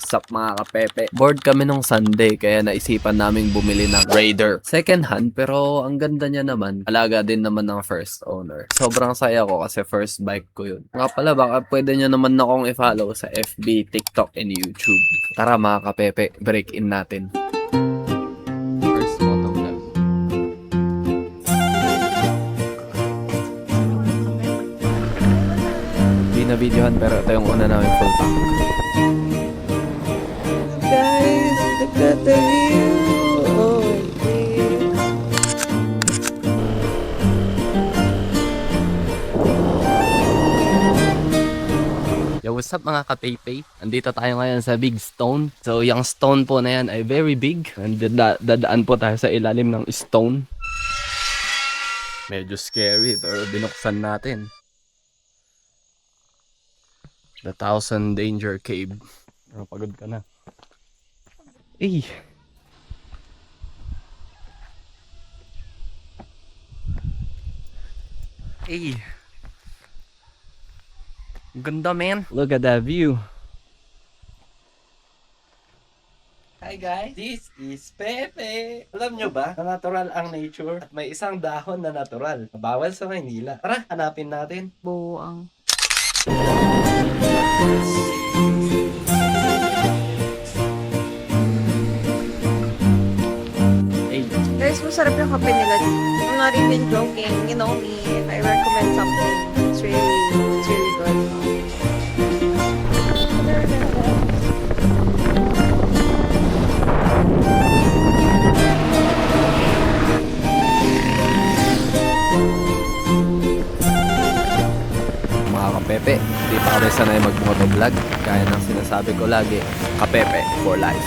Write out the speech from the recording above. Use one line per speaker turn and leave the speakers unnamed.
Sup mga kapepe. Bored kami nung Sunday kaya naisipan naming bumili ng Raider. Second hand pero ang ganda niya naman. Alaga din naman ng first owner. Sobrang saya ko kasi first bike ko yun. Nga pala baka pwede nyo naman akong i-follow sa FB, TikTok, and YouTube. Tara mga kapepe, break in natin. First motovlog. Hindi na videohan pero ito yung una namin full tank.
Guys, look at the view. Oh, yeah.
Yo, what's up mga ka-Paypay? Andito tayo ngayon sa Big Stone. So, yung stone po na yan ay very big. And dadaan po tayo sa ilalim ng stone. Medyo scary pero binuksan natin. The Thousand Danger Cave. Pagod ka na. Eh. Eh. Ganda, man. Look at that view.
Hi guys, this is Pepe. Alam nyo ba na natural ang nature at may isang dahon na natural. Bawal sa Maynila. Tara, hanapin natin.
Buang.
Hey.
Guys, masarap yung kape nila. I'm not even joking. You know me, if I recommend something, it's really good.
Mga kapepe, hindi pa kami sanay mag-motovlog. Kaya nang sinasabi ko lagi, kapepe for life.